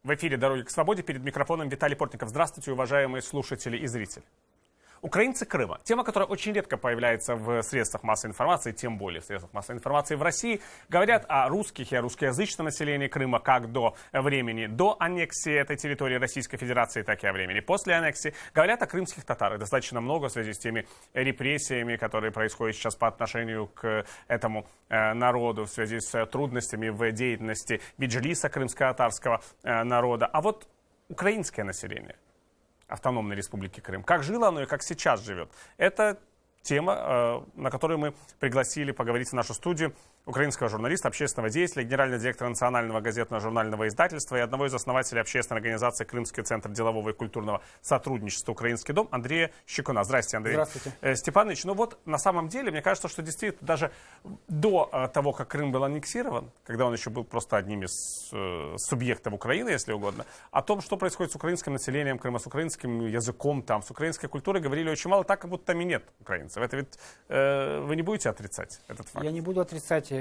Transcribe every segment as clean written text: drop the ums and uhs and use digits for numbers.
В эфире «Дороги к свободе», перед микрофоном Виталий Портников. Здравствуйте, уважаемые слушатели и зрители. Украинцы Крыма. Тема, которая очень редко появляется в средствах массовой информации, тем более в средствах массовой информации в России. Говорят о русских и о русскоязычном населении Крыма как до времени до аннексии этой территории Российской Федерации, так и о времени после аннексии. Говорят о крымских татарах достаточно много в связи с теми репрессиями, которые происходят сейчас по отношению к этому народу, в связи с трудностями в деятельности меджлиса крымско-татарского народа. А вот украинское население Автономной Республики Крым. Как жило оно и как сейчас живет. Это тема, на которую мы пригласили поговорить в нашу студию украинского журналиста, общественного деятеля, генерального директора Национального газетного журнального издательства и одного из основателей общественной организации Крымский центр делового и культурного сотрудничества «Украинский дом» Андрея Щекуна. Здравствуйте, Андрей. Здравствуйте. Степанович, ну вот на самом деле, мне кажется, что действительно даже до того, как Крым был аннексирован, когда он еще был просто одним из субъектов Украины, если угодно, о том, что происходит с украинским населением Крыма, с украинским языком там, с украинской культурой, говорили очень мало, так как будто там и нет украинцев. Это ведь вы не будете отрицать этот факт? Я не буду отрицать.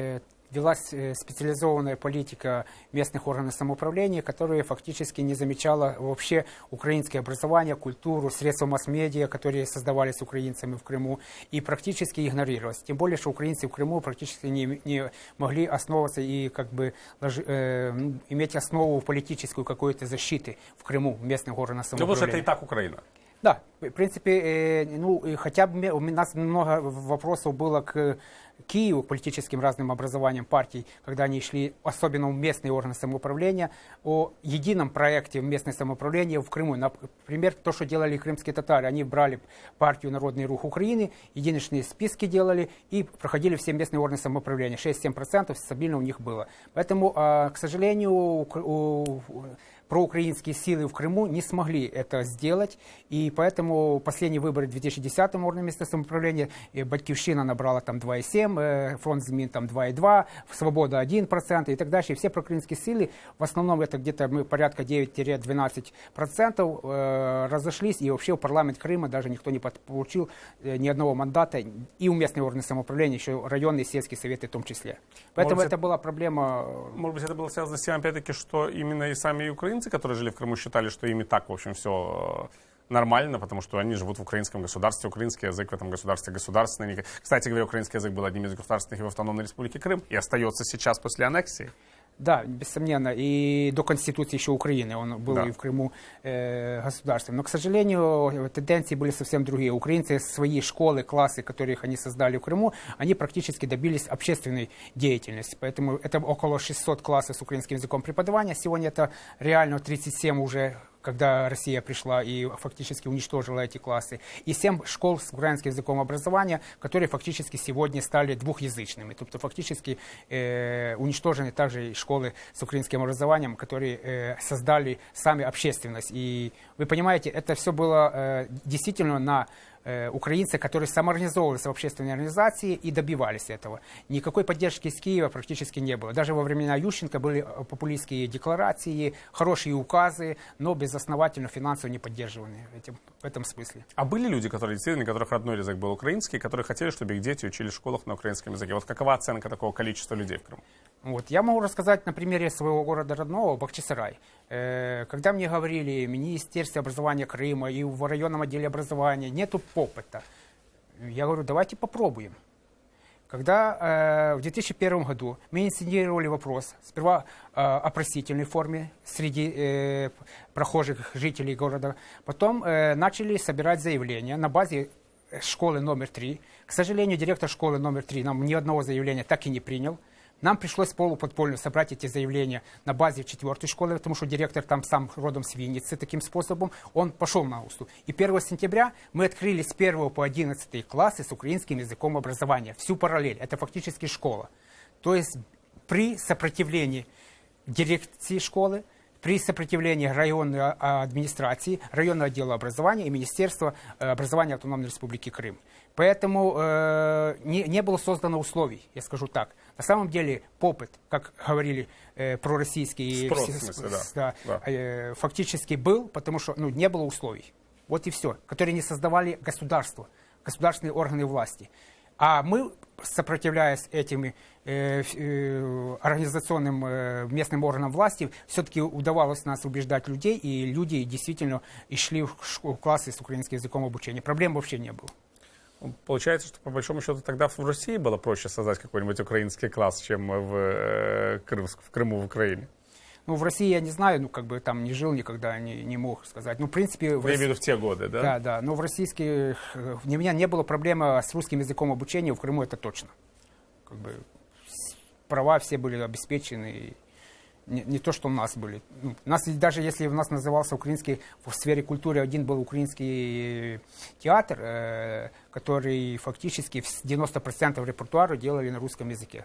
Велась специализованная политика местных органов самоуправления, которая фактически не замечала вообще украинское образование, культуру, средства масс-медиа, которые создавались украинцами в Крыму, и практически игнорировалось. Тем более, что украинцы в Крыму практически не могли основываться и как бы иметь основу политическую какой-то защиты в Крыму местных органов самоуправления. Ну, потому что это и так Украина. Да, в принципе, хотя бы у нас много вопросов было к Киеву, к политическим разным образованиям партий, когда они шли, особенно в местные органы самоуправления, о едином проекте местного самоуправления в Крыму. Например, то, что делали крымские татары. Они брали партию «Народный рух Украины», единичные списки делали и проходили все местные органы самоуправления. 6-7% стабильно у них было. Поэтому, к сожалению, проукраинские силы в Крыму не смогли это сделать, и поэтому последние выборы в 2010 органе местного самоуправления Батьківщина набрала там 2,7%, фронт змін там 2,2%, Свобода 1% и так дальше. И все проукраинские силы, в основном это где-то порядка 9-12% разошлись, и вообще в парламент Крыма даже никто не получил ни одного мандата, и у местных органов самоуправления, еще районные сельские советы в том числе. Поэтому это была проблема. Может быть, это было связано с тем, опять-таки, что именно и сами украинцы, которые жили в Крыму, считали, что ими так, в общем, все нормально, потому что они живут в украинском государстве, украинский язык в этом государстве государственный. Кстати говоря, украинский язык был одним из государственных и в Автономной Республике Крым и остается сейчас после аннексии. Да, бессомненно, и до Конституции еще Украины он был и в Крыму государством. Но, к сожалению, тенденции были совсем другие. Украинцы свои школы, классы, которых они создали в Крыму, они практически добились общественной деятельности. Поэтому это около 600 классов с украинским языком преподавания. Сегодня это реально 37 уже, когда Россия пришла и фактически уничтожила эти классы. И 7 школ с украинским языком образования, которые фактически сегодня стали двухязычными. Тобто фактически уничтожены также и школы с украинским образованием, которые создали сами общественность. И вы понимаете, это все было действительно на украинцы, которые самоорганизовывались в общественной организации и добивались этого. Никакой поддержки из Киева практически не было. Даже во времена Ющенко были популистские декларации, хорошие указы, но безосновательно финансово не поддерживаны в этом смысле. А были люди, которые действительно, у которых родной язык был украинский, которые хотели, чтобы их дети учились в школах на украинском языке? Вот какова оценка такого количества людей в Крыму? Вот. Я могу рассказать на примере своего города родного, Бахчисарай. Когда мне говорили в Министерстве образования Крыма и в районном отделе образования, нету опыта, я говорю, давайте попробуем. Когда в 2001 году мы инициировали вопрос, сперва опросительной форме среди прохожих жителей города, потом начали собирать заявления на базе школы номер 3. К сожалению, директор школы номер 3 нам ни одного заявления так и не принял. Нам пришлось полуподпольно собрать эти заявления на базе 4-й школы, потому что директор там сам родом с Винницы. Таким способом он пошел на уступ. И 1 сентября мы открыли с 1 по 11 классы с украинским языком образования. Всю параллель. Это фактически школа. То есть при сопротивлении дирекции школы, при сопротивлении районной администрации, районного отдела образования и Министерства образования Автономной Республики Крым. Поэтому не было создано условий, я скажу так. На самом деле попыт, как говорили пророссийские, фактически был, потому что не было условий. Вот и все, которые не создавали государство, государственные органы власти. А мы сопротивляясь этим организационным местным органам власти, все-таки удавалось нас убеждать людей, и люди действительно и шли в классы с украинским языком обучения. Проблем вообще не было. Получается, что по большому счету тогда в России было проще создать какой-нибудь украинский класс, чем в Крыму, в Украине. Ну, в России я не знаю, ну, как бы там не жил никогда, не мог сказать. Ну, в принципе... Я имею в виду в те годы, да? Да, да. Но в российских... У меня не было проблемы с русским языком обучения, в Крыму это точно. Как бы права все были обеспечены. Не то, что у нас были. У нас, даже если у нас назывался украинский, в сфере культуры один был украинский театр, который фактически 90% репертуара делали на русском языке.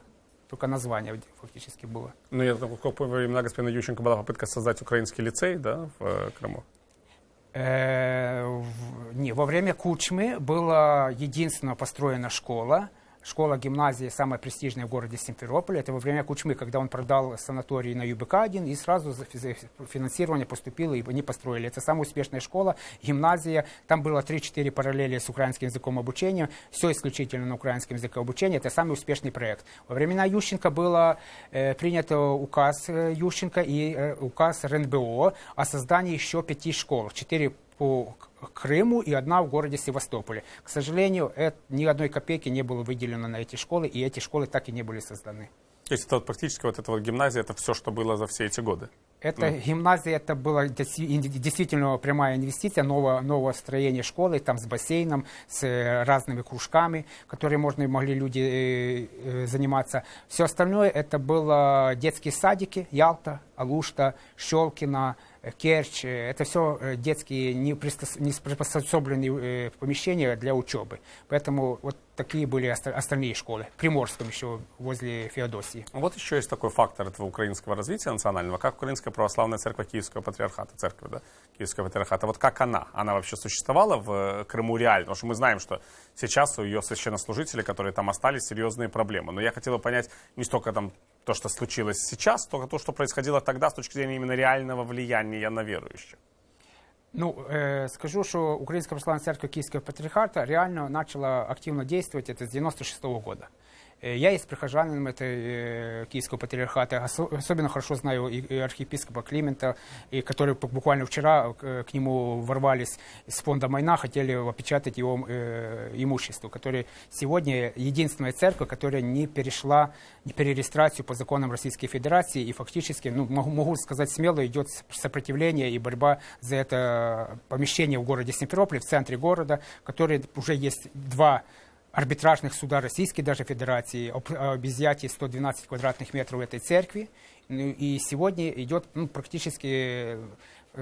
Только название фактически было. Ну, я как помню, во времена господина Ющенко была попытка создать украинский лицей, да, в Крыму? Не, во время Кучмы была единственная построена школа. Школа-гимназия самая престижная в городе Симферополе. Это во время Кучмы, когда он продал санаторий на ЮБК-1, и сразу финансирование поступило, и они построили. Это самая успешная школа, гимназия. Там было 3-4 параллели с украинским языком обучения. Все исключительно на украинском языке обучения. Это самый успешный проект. Во времена Ющенко было принят указ Ющенко и указ РНБО о создании еще 5 школ. 4 по Крыму и 1 в городе Севастополе. К сожалению, ни одной копейки не было выделено на эти школы, и эти школы так и не были созданы. То есть это вот практически вот эта вот гимназия, это все, что было за все эти годы? Гимназия, это была действительно прямая инвестиция, новое строение школы, там с бассейном, с разными кружками, которые могли люди заниматься. Все остальное это было детские садики, Ялта, Алушта, Щелкино, Керчь. Это все детские не приспособленные помещения для учебы. Поэтому вот такие были остальные школы. В Приморском еще, возле Феодосии. Вот еще есть такой фактор этого украинского развития национального, как Украинская православная церковь Киевского патриархата, церковь, да, Киевского патриархата. Вот как она вообще существовала в Крыму реально? Потому что мы знаем, что сейчас у ее священнослужителей, которые там остались, серьезные проблемы. Но я хотел бы понять не столько там то, что случилось сейчас, только то, что происходило тогда с точки зрения именно реального влияния на верующих. Ну, скажу, что Украинская православная церковь Киевского патриархата реально начала активно действовать это с 96 года. Я есть прихожанином этой Киевского патриархата, особенно хорошо знаю и архиепископа Климента, и который буквально вчера к нему ворвались из фонда Майна, хотели опечатать его имущество, который сегодня единственная церковь, которая не перешла перерегистрацию по законам Российской Федерации, и фактически, ну, могу сказать смело, идет сопротивление и борьба за это помещение в городе Симферополе, в центре города, который уже есть 2 арбитражных суда Российской даже Федерации об изъятии 112 квадратных метров этой церкви. И сегодня идет практически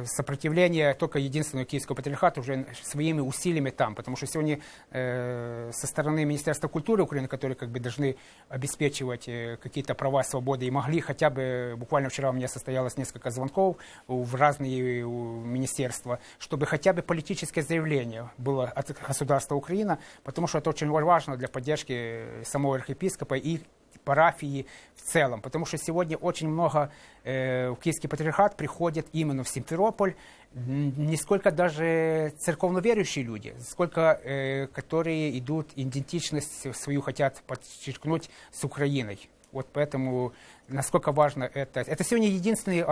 сопротивление только единственного Киевского патриархата уже своими усилиями там, потому что сегодня со стороны Министерства культуры Украины, которые как бы должны обеспечивать какие-то права, свободы, и могли хотя бы, буквально вчера у меня состоялось несколько звонков в разные министерства, чтобы хотя бы политическое заявление было от государства Украина, потому что это очень важно для поддержки самого архиепископа и парафии в целом, потому что сегодня очень много в Киевский патриархат приходят именно в Симферополь, не сколько даже церковно-верующие люди, сколько которые идут, идентичность свою хотят подчеркнуть с Украиной. Вот поэтому насколько важно это. Это сегодня единственный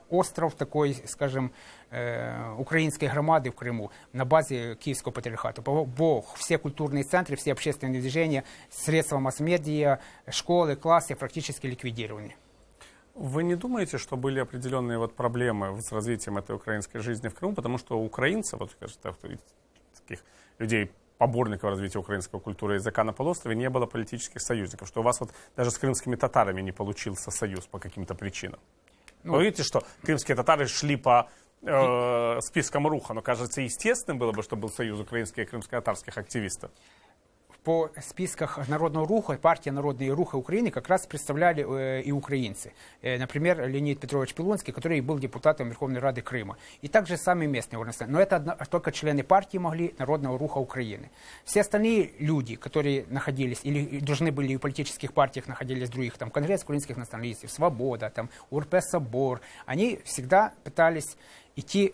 остров такой, скажем, украинской громады в Крыму на базе Киевского патриархата. Бо все культурные центры, все общественные движения, средства масс-медиа, школы, классы практически ликвидированы. Вы не думаете, что были определенные вот проблемы с развитием этой украинской жизни в Крыму? Потому что у украинцев, вот, кажется, таких людей, поборников развития украинской культуры и языка на полуострове, не было политических союзников, что у вас вот даже с крымскими татарами не получился союз по каким-то причинам. Ну, вы видите, что крымские татары шли по спискам Руха, но, кажется, естественным было бы, чтобы был союз украинских и крымско-татарских активистов. По списках Народного руха, партия Народные рухи Украины как раз представляли и украинцы. Например, Леонид Петрович Пилонский, который был депутатом Верховной Рады Крыма. И также сами местные организации. Но это только члены партии могли Народного руха Украины. Все остальные люди, которые находились или должны были в политических партиях, находились в других, там, Конгресс украинских националистов, Свобода, там, УРП Собор, они всегда пытались идти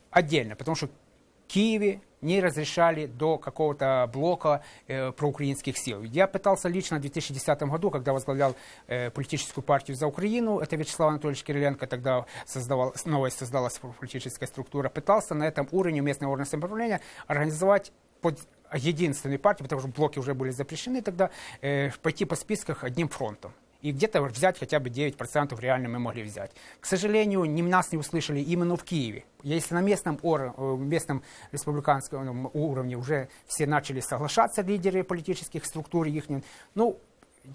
отдельно, потому что в Киеве не разрешали до какого-то блока проукраинских сил. Я пытался лично в 2010 году, когда возглавлял политическую партию «За Украину», это Вячеслав Анатольевич Кириленко, тогда создалась политическая структура, пытался на этом уровне местного органа самоуправления организовать под единственной партией, потому что блоки уже были запрещены тогда, пойти по списках одним фронтом. И где-то взять хотя бы 9% реально мы могли взять. К сожалению, нас не услышали именно в Киеве. Если на местном республиканском уровне уже все начали соглашаться, лидеры политических структур их, ну,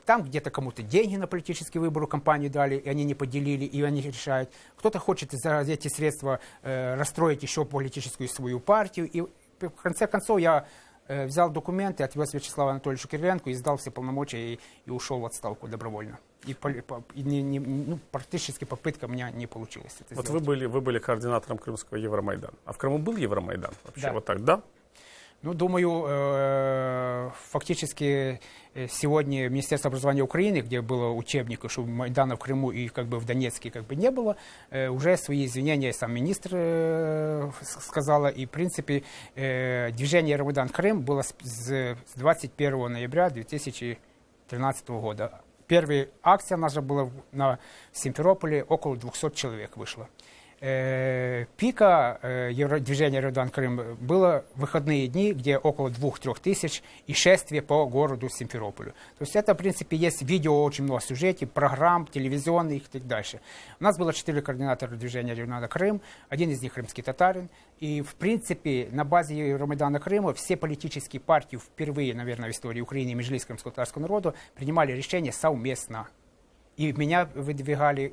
там где-то кому-то деньги на политический выбор компанию дали, и они не поделили, и они решают. Кто-то хочет за эти средства расстроить еще политическую свою партию. И в конце концов я взял документы, отвез Вячеславу Анатольевичу Кириленко и сдал все полномочия и ушел в отставку добровольно. И практически попытка у меня не получилась. Вот вы были координатором Крымского Евромайдана. А в Крыму был Евромайдан вообще? Да. Вот так, да? Ну, думаю, фактически сегодня Министерство образования Украины, где было учебник, что Майдана в Крыму и как бы в Донецке как бы не было, уже свои извинения сам министр сказала. И, в принципе, движение «Евромайдан Крым» было с 21 ноября 2013 года. Первая акция наша была в Симферополе, около 200 человек вышло. Пика движения «Евромайдан Крым» было в выходные дни, где около 2-3 тысяч и шествие по городу Симферополю. То есть это, в принципе, есть видео, очень много сюжетов, программ, телевизионных и так дальше. У нас было 4 координатора движения «Евромайдан Крым», один из них крымский татарин. И, в принципе, на базе Евромайдана Крыма все политические партии впервые, наверное, в истории Украины и Меджлис крымского татарского народа принимали решения совместно. И меня выдвигали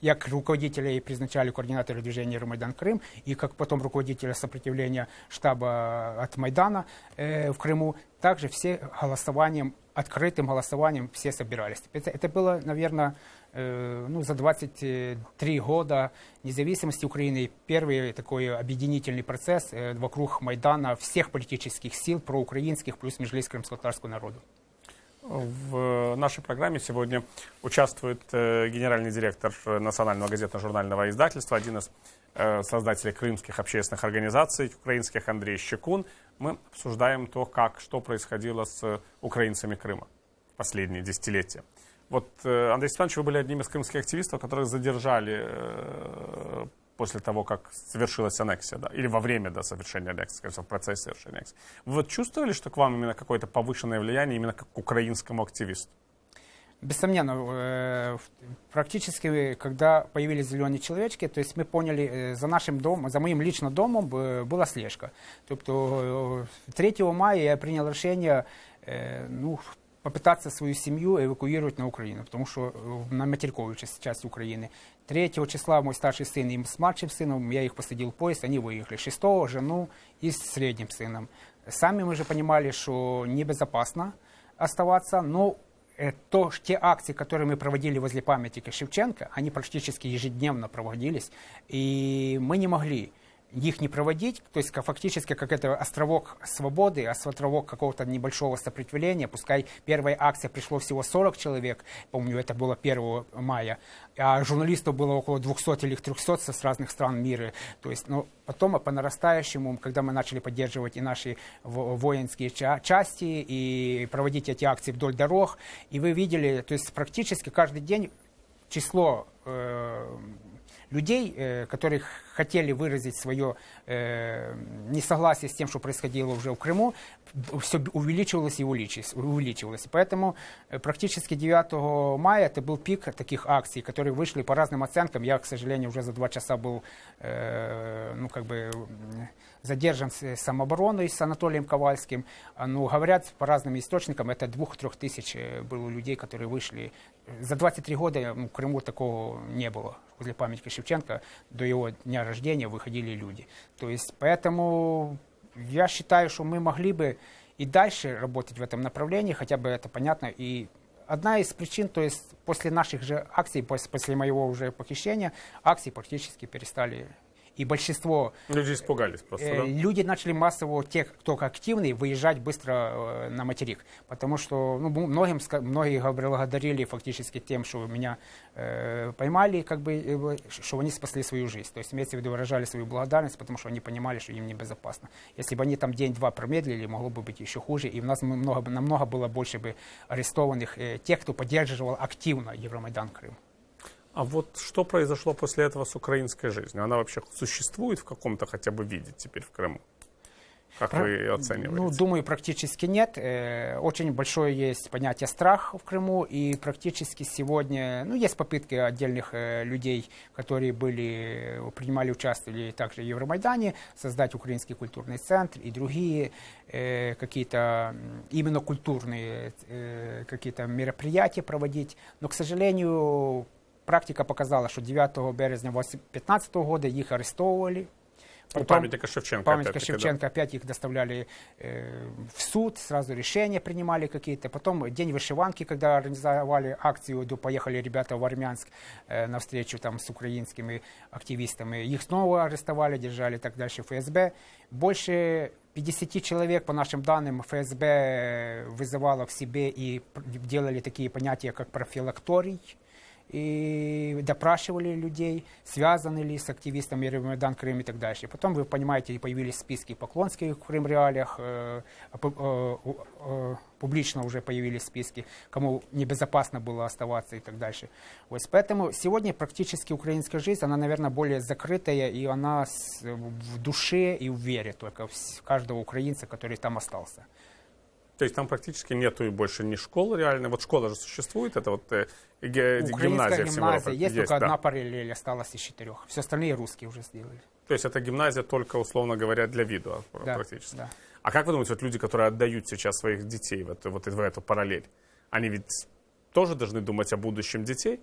як руководителя и призначали координатора движения «Евромайдан Крым», и как потом руководителя сопротивления штаба от Майдана в Крыму, также все голосованием, открытым голосованием все собирались. Это было, наверное, за 23 года независимости Украины первый такой объединительный процесс вокруг Майдана всех политических сил, проукраинских, плюс Меджлис крымского татарского народа. В нашей программе сегодня участвует генеральный директор национального газетно-журнального издательства, один из создателей крымских общественных организаций украинских, Андрей Щекун. Мы обсуждаем то, что происходило с украинцами Крыма в последние десятилетия. Вот, Андрей Степанович, вы были одним из крымских активистов, которых задержали после того, как совершилась аннексия, да, или во время совершения аннексии, скажем, в процессе совершения аннексии. Вы вот чувствовали, что к вам именно какое-то повышенное влияние, именно как к украинскому активисту? Бессомненно, практически, когда появились зеленые человечки, то есть мы поняли, за нашим домом, за моим личным домом была слежка. Тобто 3 мая я принял решение, попытаться свою семью эвакуировать на Украину, потому что на материковую часть Украины. 3 числа мой старший сын и с младшим сыном, я их посадил в поезд, они выехали. 6 жену и с средним сыном. Сами мы же понимали, что небезопасно оставаться, но те акции, которые мы проводили возле памятника Шевченко, они практически ежедневно проводились, и мы не могли их не проводить, то есть фактически как это островок свободы, островок какого-то небольшого сопротивления, пускай первая акция пришло всего 40 человек, помню, это было 1 мая, а журналистов было около 200 или 300 с разных стран мира, то есть, потом по нарастающему, когда мы начали поддерживать и наши воинские части, и проводить эти акции вдоль дорог, и вы видели, то есть практически каждый день число людей, которые хотели выразить свое несогласие с тем, что происходило уже в Крыму, все увеличивалось и увеличивалось. Поэтому практически 9 мая это был пик таких акций, которые вышли по разным оценкам. Я, к сожалению, уже за 2 часа был задержан с самообороной с Анатолием Ковальским. Говорят по разным источникам, это 2-3 тысяч было людей, которые вышли. За 23 года в Крыму такого не было. Возле памятника Шевченко до его дня рождения выходили люди. То есть, поэтому я считаю, что мы могли бы и дальше работать в этом направлении, хотя бы это понятно. И одна из причин, то есть после наших же акций, после моего уже похищения, акции практически перестали. И большинство... Люди испугались просто, да? Люди начали массово, те, кто активный, выезжать быстро на материк. Потому что многие благодарили фактически тем, что меня поймали, как бы, что они спасли свою жизнь. То есть, имеется в виду, выражали свою благодарность, потому что они понимали, что им небезопасно. Если бы они там день-два промедлили, могло бы быть еще хуже. И у нас намного было больше бы арестованных тех, кто поддерживал активно Евромайдан Крым. А вот что произошло после этого с украинской жизнью? Она вообще существует в каком-то хотя бы виде теперь в Крыму? Как вы ее оцениваете? Ну, думаю, практически нет. Очень большое есть понятие страх в Крыму, и практически сегодня, ну, есть попытки отдельных людей, которые принимали участие также в Евромайдане, создать украинский культурный центр и другие какие-то именно культурные какие-то мероприятия проводить. Но, к сожалению, практика показала, что 9 березня 2015 года их арестовывали. Потом, памятника Шевченко. Памятника Шевченко, опять их доставляли в суд, сразу решения принимали какие-то. Потом день вышиванки, когда организовали акцию, поехали ребята в Армянск на встречу там с украинскими активистами. Их снова арестовали, держали и так дальше ФСБ. Больше 50 человек, по нашим данным, ФСБ вызывало в себе и делали такие понятия, как профилакторий. И допрашивали людей, связаны ли с активистами Евромайдан Крым и так дальше. Потом, вы понимаете, появились списки Поклонских в Крым-реалиях, публично уже появились списки, кому небезопасно было оставаться и так дальше. Вот, поэтому сегодня практически украинская жизнь, она, наверное, более закрытая, и она в душе и в вере только каждого украинца, который там остался. То есть там практически нету и больше ни школ реально. Вот школа же существует, это вот гимназия всего. Есть только одна параллель осталась из 4. Все остальные русские уже сделали. То есть это гимназия только, условно говоря, для виду практически. Да. А как вы думаете, вот люди, которые отдают сейчас своих детей в эту параллель, они ведь тоже должны думать о будущем детей?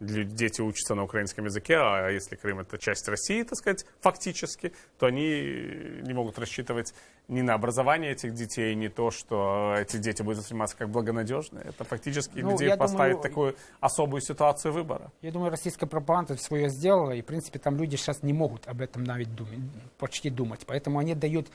Дети учатся на украинском языке, а если Крым — это часть России, так сказать, фактически, то они не могут рассчитывать ни на образование этих детей, ни то, что эти дети будут восприниматься как благонадежные. Это фактически людей поставит в такую особую ситуацию выбора. Я думаю, российская пропаганда свое сделала, и, в принципе, там люди сейчас не могут об этом навіть почти думать. Поэтому они дают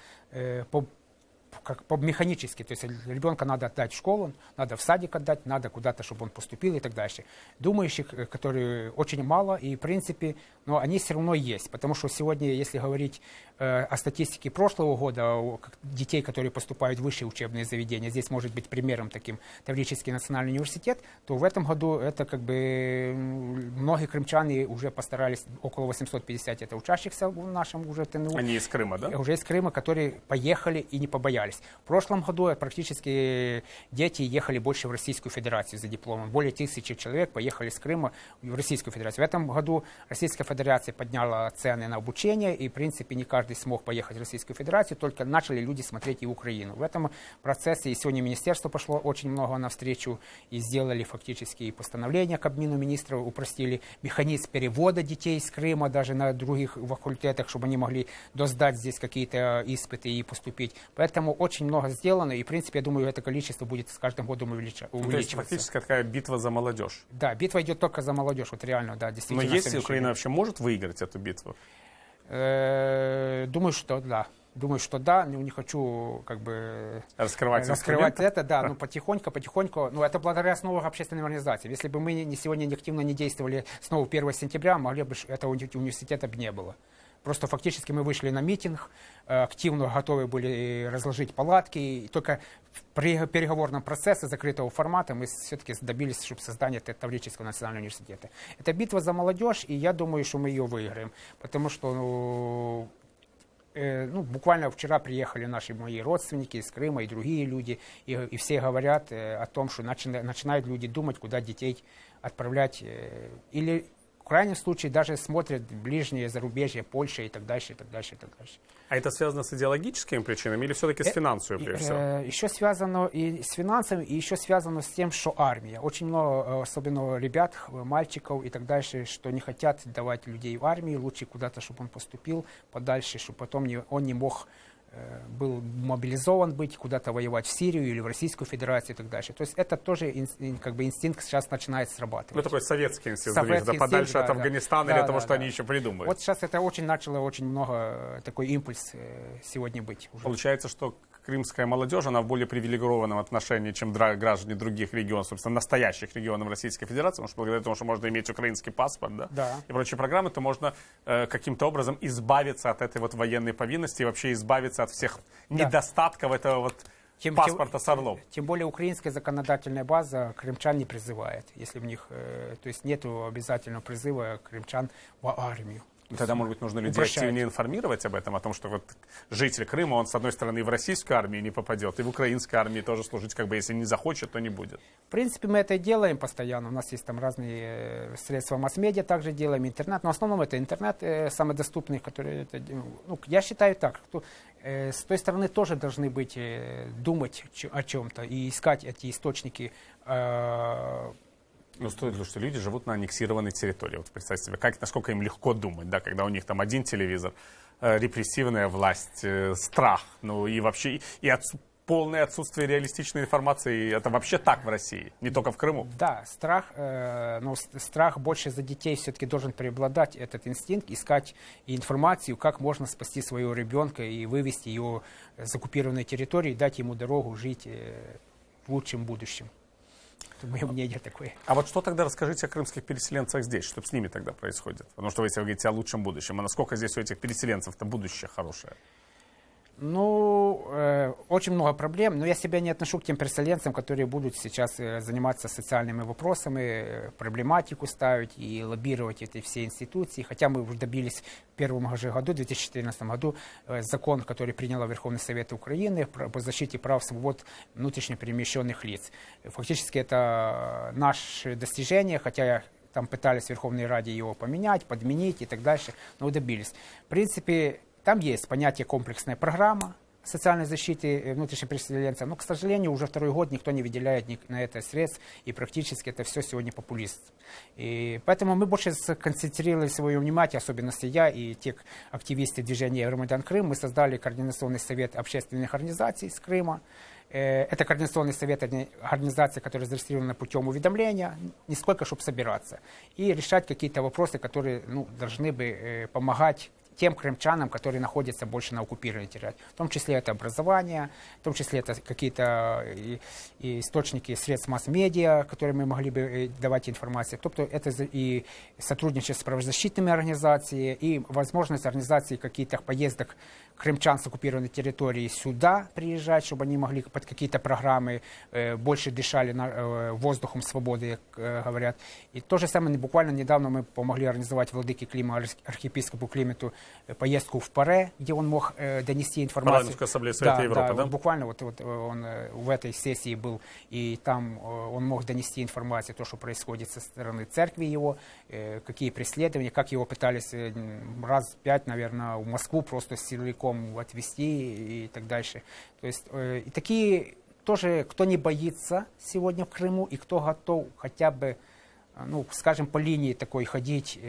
механически, то есть ребенка надо отдать в школу, надо в садик отдать, надо куда-то, чтобы он поступил и так дальше. Думающих, которые очень мало, и в принципе, но они все равно есть, потому что сегодня, если говорить о статистике прошлого года, детей, которые поступают в высшие учебные заведения, здесь может быть примером таким Таврический национальный университет, то в этом году это как бы многие крымчане уже постарались, около 850 это учащихся в нашем уже ТНУ. Они из Крыма, да? Уже из Крыма, которые поехали и не побоялись. В прошлом году практически дети ехали больше в Российскую Федерацию за дипломом. Более 1000 человек поехали с Крыма в Российскую Федерацию. В этом году Российская Федерация подняла цены на обучение, и, в принципе, не каждый смог поехать в Российскую Федерацию, только начали люди смотреть и Украину. В этом процессе и сегодня министерство пошло очень много навстречу, и сделали фактически постановление Кабмину министров, упростили механизм перевода детей с Крыма даже на других факультетах, чтобы они могли досдать здесь какие-то испыты и поступить. Поэтому очень много сделано, и, в принципе, я думаю, это количество будет с каждым годом увеличиваться. То есть фактически такая битва за молодежь. Да, битва идет только за молодежь, вот реально, да, действительно. Но если Украина вообще может выиграть эту битву? Думаю, что да. Думаю, что да, но не хочу как бы раскрывать это, да, но потихоньку, но это благодаря снова общественным организациям. Если бы мы сегодня активно не действовали снова 1 сентября, могли бы этого университета бы не было. Просто фактически мы вышли на митинг, активно готовы были разложить палатки, и только при переговорном процессе закрытого формата мы все-таки добились, чтобы создания Таврического национального университета. Это битва за молодежь, и я думаю, что мы ее выиграем, потому что буквально вчера приехали мои родственники из Крыма и другие люди, и все говорят о том, что начинают люди думать, куда детей отправлять, или в крайнем случае даже смотрят ближние зарубежья, Польша и так дальше, и так дальше, и так дальше. А это связано с идеологическими причинами или все-таки с финансовыми, прежде всего? Еще связано и с финансами, и еще связано с тем, что армия. Очень много, особенно ребят, мальчиков и так дальше, что не хотят давать людей в армию, лучше куда-то, чтобы он поступил подальше, чтобы потом он не мог был мобилизован быть, куда-то воевать в Сирию или в Российскую Федерацию и так дальше. То есть это тоже как бы инстинкт сейчас начинает срабатывать. Ну, такой советский инстинкт, Советский подальше инстинкт, от Афганистана или того, что они еще придумают. Вот сейчас это начало очень много, такой импульс сегодня быть. Уже. Получается, что крымская молодежь, она в более привилегированном отношении, чем граждане других регионов, собственно, настоящих регионов Российской Федерации, потому что благодаря тому, что можно иметь украинский паспорт, да, и прочие программы, то можно каким-то образом избавиться от этой вот военной повинности и вообще избавиться от всех недостатков этого вот паспорта с орлом. Тем более украинская законодательная база крымчан не призывает, если в них, то есть нету обязательного призыва крымчан в армию. Тогда, может быть, нужно людей активнее информировать об этом, о том, что вот житель Крыма, он, с одной стороны, и в российскую армию не попадет, и в украинской армии тоже служить, как бы, если не захочет, то не будет. В принципе, мы это и делаем постоянно. У нас есть там разные средства масс-медиа, также делаем интернет. Но в основном это интернет самый доступный, который... Ну, я считаю так, что с той стороны тоже должны быть, думать о чем-то и искать эти источники. Ну, стоит ли, что люди живут на аннексированной территории. Вот представьте себе, насколько им легко думать, да, когда у них там один телевизор, репрессивная власть, страх, ну и вообще, полное отсутствие реалистичной информации. Это вообще так в России, не только в Крыму. Да, страх, но страх больше за детей все-таки должен преобладать, этот инстинкт, искать информацию, как можно спасти своего ребенка и вывести его с оккупированной территории, дать ему дорогу жить в лучшем будущем. Мое мнение такое. А вот что тогда расскажите о крымских переселенцах здесь? Что с ними тогда происходит? Потому что вы говорите о лучшем будущем. А насколько здесь у этих переселенцев-то будущее хорошее? Ну, очень много проблем, но я себя не отношу к тем переселенцам, которые будут сейчас заниматься социальными вопросами, проблематику ставить и лоббировать эти все институции. Хотя мы уже добились в первом же году, в 2014 году, закон, который принял Верховный Совет Украины по защите прав свобод внутренне перемещенных лиц. Фактически это наше достижение, хотя там пытались в Верховной Раде его поменять, подменить и так дальше, но добились. В принципе, там есть понятие комплексная программа социальной защиты внутренних переселенцев, но, к сожалению, уже второй год никто не выделяет на это средств, и практически это все сегодня популист. И поэтому мы больше сконцентрировали свое внимание, особенно я и те активисты движения «Евромайдан Крым», мы создали Координационный совет общественных организаций с Крыма. Это Координационный совет организации, которые зарегистрированы путем уведомления, не сколько, чтобы собираться, и решать какие-то вопросы, которые должны бы помогать тем крымчанам, которые находятся больше на оккупированной территории. В том числе это образование, в том числе это какие-то источники средств масс-медиа, которые мы могли бы давать информацию. Тобто это и сотрудничество с правозащитными организациями, и возможность организации каких-то поездок крымчан с оккупированной территории сюда приезжать, чтобы они могли под какие-то программы больше дышали воздухом свободы, как говорят. И то же самое, буквально недавно мы помогли организовать владыке Клима, архиепископу Клименту, поездку в Паре, где он мог донести информацию. Парламентскую ассамблею Совета Европы, да? Буквально вот он в этой сессии был, и там он мог донести информацию, то, что происходит со стороны церкви его, какие преследования, как его пытались раз 5, наверное, в Москву просто силовиком отвезти и так дальше. То есть и такие тоже, кто не боится сегодня в Крыму и кто готов хотя бы, скажем, по линии такой ходить,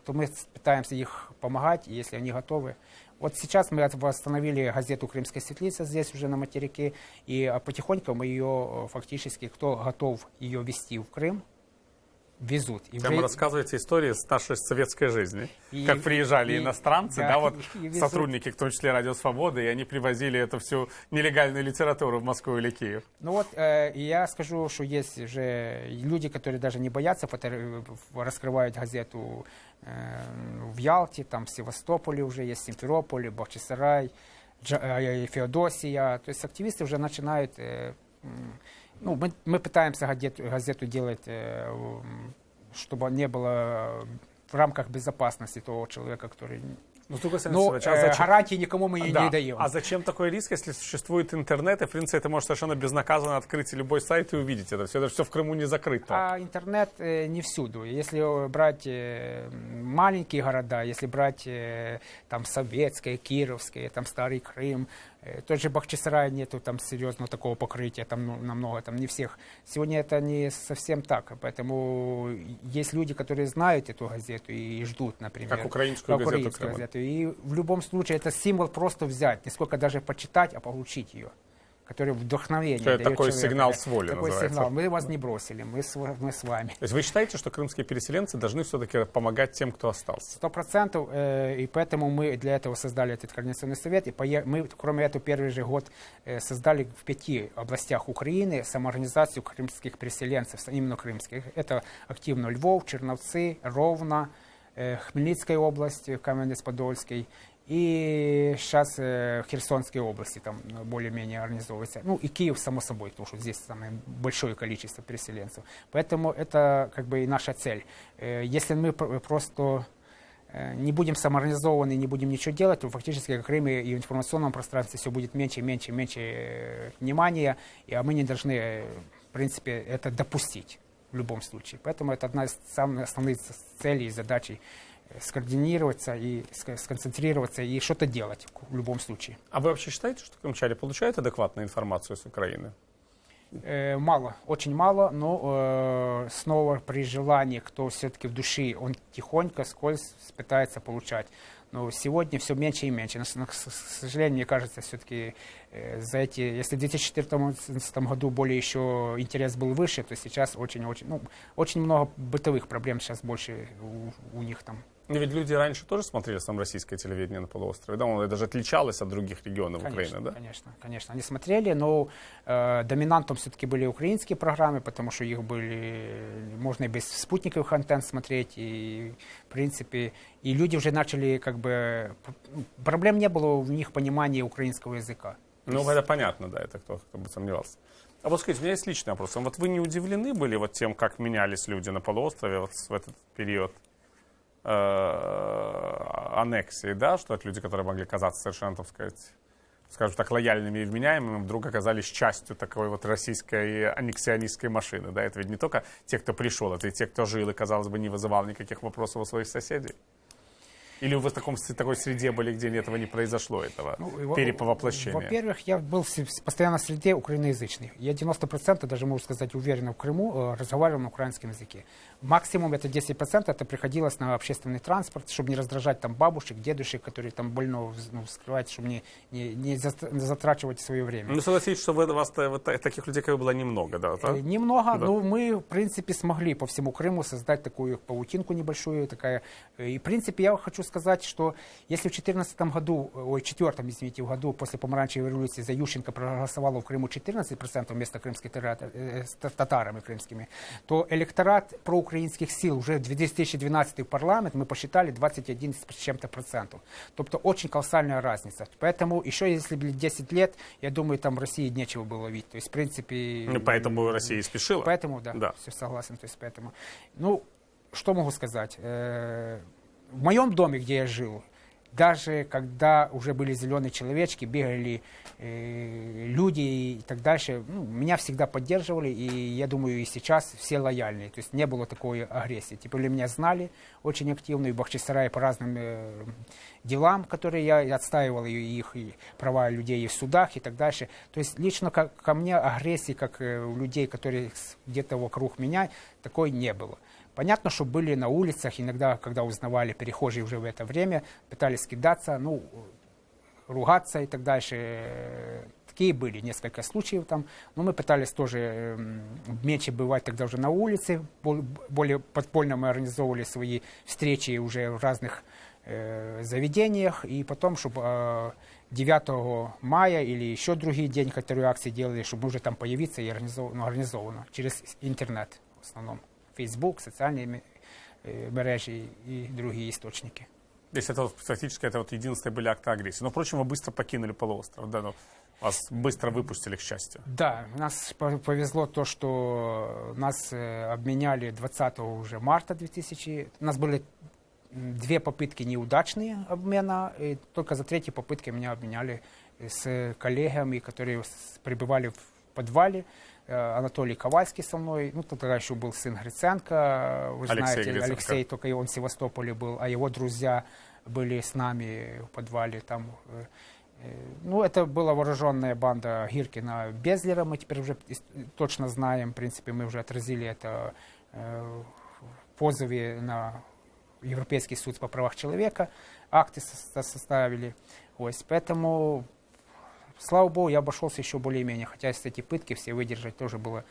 то мы пытаемся их помогать, если они готовы. Вот сейчас мы восстановили газету «Крымская светлица» здесь уже на материке, и потихоньку мы ее фактически, кто готов ее вести в Крым, везут. И прямо рассказываете истории с нашей советской жизни. Как приезжали иностранцы, сотрудники, в том числе Радио Свободы, и они привозили эту всю нелегальную литературу в Москву или Киев. Ну вот, я скажу, что есть уже люди, которые даже не боятся, раскрывают газету в Ялте, там в Севастополе уже есть, Симферополе, Бахчисарай, Феодосия. То есть активисты уже начинают... мы пытаемся газету делать, чтобы не было в рамках безопасности того человека, который... гарантии никому мы не даем. А зачем такой риск, если существует интернет, и, в принципе, это может совершенно безнаказанно открыть любой сайт и увидеть это? Это все в Крыму не закрыто. А интернет не всюду. Если брать маленькие города, если брать там Советское, Кировское, там Старый Крым, Тот же Бахчисарай нету там серьезного такого покрытия, там намного, там не всех. Сегодня это не совсем так, поэтому есть люди, которые знают эту газету и ждут, например. Как украинскую газету Крыма. И в любом случае это символ просто взять, не сколько даже почитать, а получить ее, который вдохновение дает такой человеку. сигнал с воли Такой называется. сигнал. Мы вас не бросили, мы с вами. То есть вы считаете, что крымские переселенцы должны все-таки помогать тем, кто остался? 100%, и поэтому мы для этого создали этот координационный совет. И мы, кроме этого, первый же год создали в 5 областях Украины самоорганизацию крымских переселенцев, именно крымских. Это активно Львов, Черновцы, Ровно, Хмельницкая область, Каменец-Подольский. И сейчас в Херсонской области там более-менее организовывается. Ну и Киев, само собой, потому что здесь самое большое количество переселенцев. Поэтому это как бы и наша цель. Если мы просто не будем самоорганизованы, не будем ничего делать, то фактически в Крыме и в информационном пространстве все будет меньше внимания, а мы не должны, в принципе, это допустить в любом случае. Поэтому это одна из самых основных целей и задач — скоординироваться и сконцентрироваться и что-то делать в любом случае. А вы вообще считаете, что крымчане получают адекватную информацию с Украины? Мало, очень мало, но снова при желании, кто все-таки в душе, он тихонько, скользь пытается получать. Но сегодня все меньше и меньше. К сожалению, мне кажется, все-таки за эти, если в 2014 году более еще интерес был выше, то сейчас очень много бытовых проблем сейчас больше у них там. Но ведь люди раньше тоже смотрели сам российское телевидение на полуострове, да? Оно даже отличалось от других регионов Украины, да? Конечно, они смотрели, но доминантом все-таки были украинские программы, потому что их можно и без спутниковых антенн смотреть, и в принципе, и люди уже начали как бы, проблем не было в них понимания украинского языка. Ну, это понятно, да, это кто бы сомневался. А вот скажите, у меня есть личный вопрос. Вот вы не удивлены были вот тем, как менялись люди на полуострове вот в этот период аннексии, да, что это люди, которые могли казаться совершенно, так сказать, скажем так, лояльными и вменяемыми, вдруг оказались частью такой вот российской аннексионистской машины, да, это ведь не только те, кто пришел, это и те, кто жил и, казалось бы, не вызывал никаких вопросов у своих соседей. Или вы в такой среде были, где этого не произошло, этого переповоплощения? Во-первых, я был постоянно в среде украиноязычной. Я 90%, даже могу сказать уверенно, в Крыму разговаривал на украинском языке. Максимум это 10%, это приходилось на общественный транспорт, чтобы не раздражать там бабушек, дедушек, которые там больно скрывать, чтобы не затрачивать свое время. Ну, согласитесь, что у вас таких людей, как бы, было немного, да? Немного, да. Но мы, в принципе, смогли по всему Крыму создать такую паутинку небольшую, и, в принципе, я хочу сказать, что если в 2004 году после помаранчевой революции за Ющенко проголосовало в Крыму 14% вместо крымских татарами крымскими, то электорат проукраїнських сил уже в 2012 парламент мы посчитали 21 с чем-то процентов. Тобто очень колоссальная разница. Поэтому еще если были 10 лет, я думаю, там в России нечего было видеть. То есть, в принципе... Ну, поэтому Россия спешила. Поэтому, да, все согласен. То есть, поэтому... Ну, что могу сказать? В моем доме, где я жил, даже когда уже были зеленые человечки, бегали люди и так дальше, меня всегда поддерживали, и я думаю, и сейчас все лояльные. То есть не было такой агрессии. Тем более меня знали очень активно, и в Бахчисарае по разным делам, которые я отстаивал, их и права людей и в судах и так дальше. То есть лично ко мне агрессии, как у людей, которые где-то вокруг меня, такой не было. Понятно, что были на улицах, иногда, когда узнавали перехожие уже в это время, пытались кидаться, ругаться и так дальше. Такие были несколько случаев там. Но мы пытались тоже меньше бывать тогда уже на улице. Более подпольно мы организовывали свои встречи уже в разных заведениях. И потом, чтобы 9 мая или еще другие день, которые акции делали, чтобы уже там появиться и организовано через интернет в основном. Facebook, социальные мережи и другие источники. То есть это фактически единственные были акты агрессии. Но, впрочем, вы быстро покинули полуостров, да? Вас быстро выпустили, к счастью. Да, нас повезло то, что нас обменяли 20 уже марта 2000. У нас были 2 попытки неудачные обмена, и только за 3-й попытки меня обменяли с коллегами, которые пребывали в подвале. Анатолий Ковальский со мной, тогда еще был сын Гриценко, вы знаете, Алексей, только и он в Севастополе был, а его друзья были с нами в подвале, там Ну, это была вооруженная банда Гиркина Безлера, мы теперь уже точно знаем, в принципе, мы уже отразили это в позове на Европейский суд по правах человека, акты составили. Вот, поэтому, слава богу, я обошелся еще более-менее, хотя эти пытки все выдержать тоже было.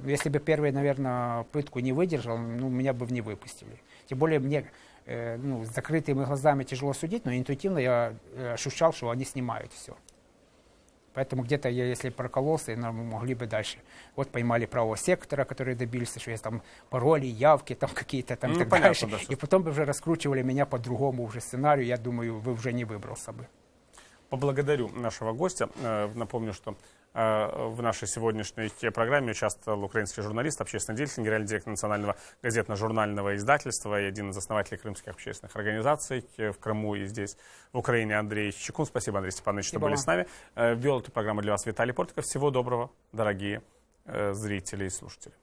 Если бы первый, наверное, пытку не выдержал, ну, меня бы не выпустили. Тем более мне с закрытыми глазами тяжело судить, но интуитивно я ощущал, что они снимают все. Поэтому где-то я, если прокололся, мы могли бы дальше. Вот поймали правого сектора, который добился, что есть там пароли, явки там какие-то там, так понятно, дальше. да, И потом бы уже раскручивали меня по другому уже сценарию. Я думаю, вы уже не выбрался бы. Поблагодарю нашего гостя. Напомню, что в нашей сегодняшней программе участвовал украинский журналист, общественный деятель, генеральный директор национального газетно-журнального издательства и один из основателей крымских общественных организаций в Крыму и здесь, в Украине, Андрей Чекун. Спасибо, Андрей Степанович, что были с нами. Вел эту программу для вас Виталий Портников. Всего доброго, дорогие зрители и слушатели.